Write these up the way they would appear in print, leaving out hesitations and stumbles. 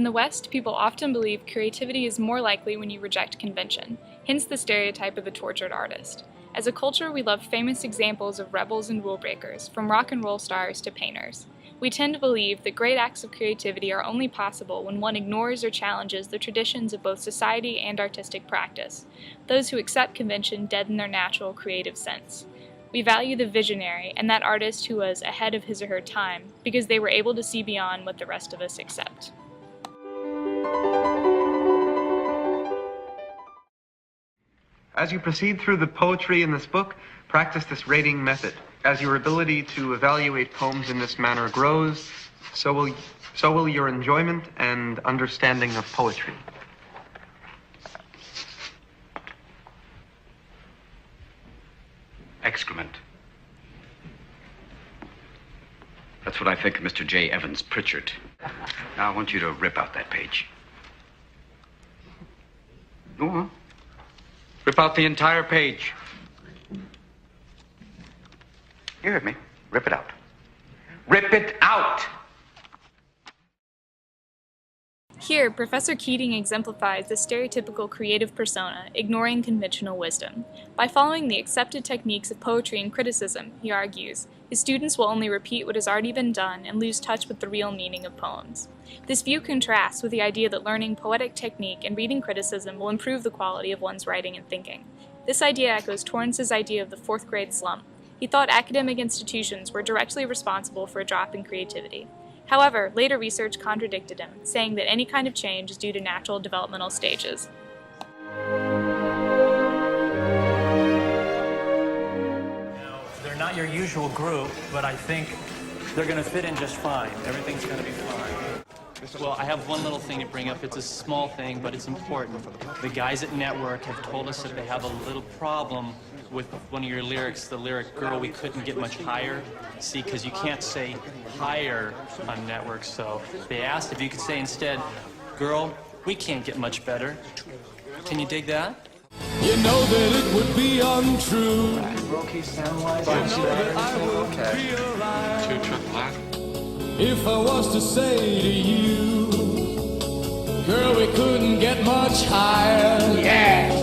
In the West, people often believe creativity is more likely when you reject convention, hence the stereotype of the tortured artist. As a culture, we love famous examples of rebels and rule breakers, from rock and roll stars to painters. We tend to believe that great acts of creativity are only possible when one ignores or challenges the traditions of both society and artistic practice. Those who accept convention deaden their natural creative sense. We value the visionary and that artist who was ahead of his or her time because they were able to see beyond what the rest of us accept. As you proceed through the poetry in this book, practice this rating method. As your ability to evaluate poems in this manner grows, so will your enjoyment and understanding of poetry. Excrement. That's what I think of Mr. J. Evans Pritchard. Now I want you to rip out that page. Go on. Rip out the entire page. You heard me. Rip it out. Rip it out! Here, Professor Keating exemplifies the stereotypical creative persona, ignoring conventional wisdom. By following the accepted techniques of poetry and criticism, he argues, his students will only repeat what has already been done and lose touch with the real meaning of poems. This view contrasts with the idea that learning poetic technique and reading criticism will improve the quality of one's writing and thinking. This idea echoes Torrance's idea of the fourth grade slump. He thought academic institutions were directly responsible for a drop in creativity. However, later research contradicted him, saying that any kind of change is due to natural developmental stages. They're not your usual group, but I think they're going to fit in just fine. Everything's going to be fine. Well, I have one little thing to bring up. It's a small thing, but it's important. The guys at Network have told us that they have a little problem with one of your lyrics, the lyric, girl, we couldn't get much higher. See, because you can't say higher on Network, so they asked if you could say instead, girl, we can't get much better. Can you dig that? You know that it would be untrue. Brokey sound-wise, Two-truck black. If I was to say to you, girl, we couldn't get much higher. Yeah.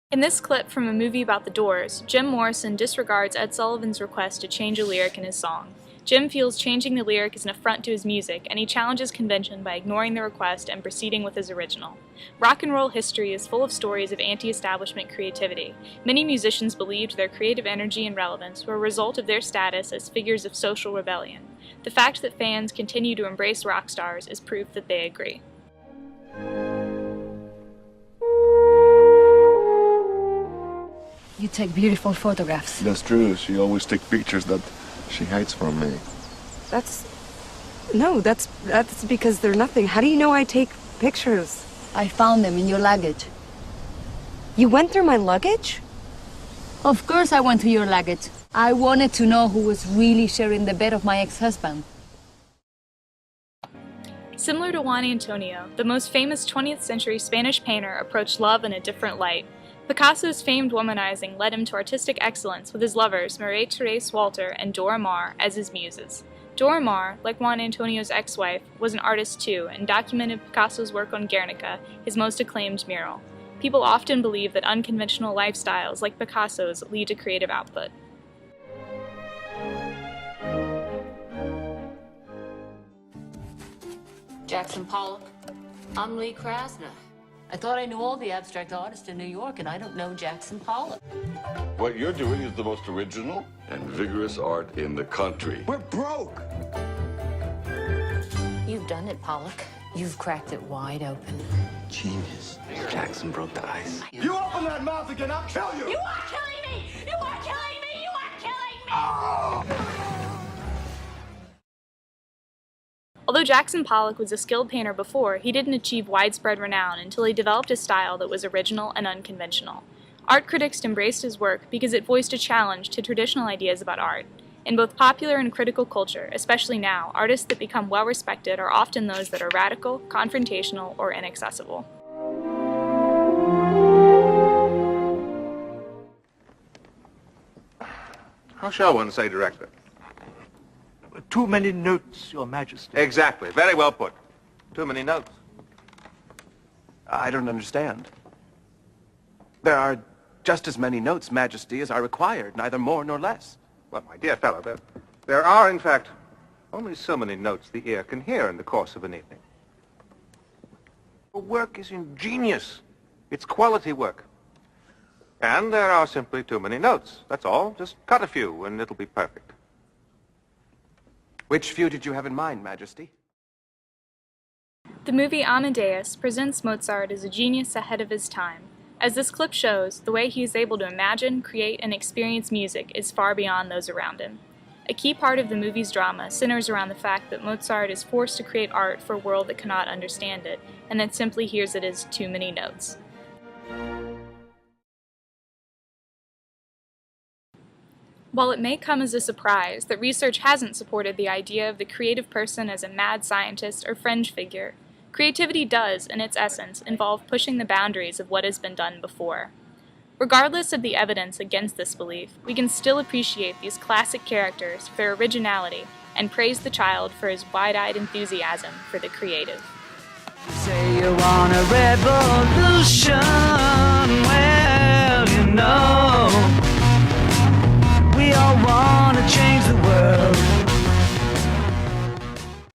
In this clip from a movie about the Doors, Jim Morrison disregards Ed Sullivan's request to change a lyric in his song. Jim feels changing the lyric is an affront to his music, and he challenges convention by ignoring the request and proceeding with his original. Rock and roll history is full of stories of anti-establishment creativity. Many musicians believed their creative energy and relevance were a result of their status as figures of social rebellion. The fact that fans continue to embrace rock stars is proof that they agree. You take beautiful photographs. That's true. She always takes pictures that she hides from me. That's because they're nothing. How do you know I take pictures? I found them in your luggage. You went through my luggage? Of course I went through your luggage. I wanted to know who was really sharing the bed of my ex-husband. Similar to Juan Antonio, the most famous 20th century Spanish painter approached love in a different light. Picasso's famed womanizing led him to artistic excellence with his lovers Marie-Thérèse Walter and Dora Maar as his muses. Dora Maar, like Juan Antonio's ex-wife, was an artist too and documented Picasso's work on Guernica, his most acclaimed mural. People often believe that unconventional lifestyles like Picasso's lead to creative output. Jackson Pollock. I'm Lee Krasner. I thought I knew all the abstract artists in New York, and I don't know Jackson Pollock. What you're doing is the most original and vigorous art in the country. We're broke. You've done it, Pollock. You've cracked it wide open. Genius. Jackson broke the ice. You open that mouth again, I'll kill you. You are killing me! You are killing me! You are killing me! Although Jackson Pollock was a skilled painter before, he didn't achieve widespread renown until he developed a style that was original and unconventional. Art critics embraced his work because it voiced a challenge to traditional ideas about art. In both popular and critical culture, especially now, artists that become well-respected are often those that are radical, confrontational, or inaccessible. How shall one say, Director? Too many notes, Your Majesty. Exactly. Very well put. Too many notes. I don't understand. There are just as many notes, Majesty, as are required, neither more nor less. Well, my dear fellow, there are, in fact, only so many notes the ear can hear in the course of an evening. The work is ingenious. It's quality work. And there are simply too many notes. That's all. Just cut a few, and it'll be perfect. Which few did you have in mind, Majesty? The movie Amadeus presents Mozart as a genius ahead of his time. As this clip shows, the way he is able to imagine, create, and experience music is far beyond those around him. A key part of the movie's drama centers around the fact that Mozart is forced to create art for a world that cannot understand it, and that simply hears it as too many notes. While it may come as a surprise that research hasn't supported the idea of the creative person as a mad scientist or fringe figure, creativity does, in its essence, involve pushing the boundaries of what has been done before. Regardless of the evidence against this belief, we can still appreciate these classic characters for their originality and praise the child for his wide-eyed enthusiasm for the creative. Say you want a revolution.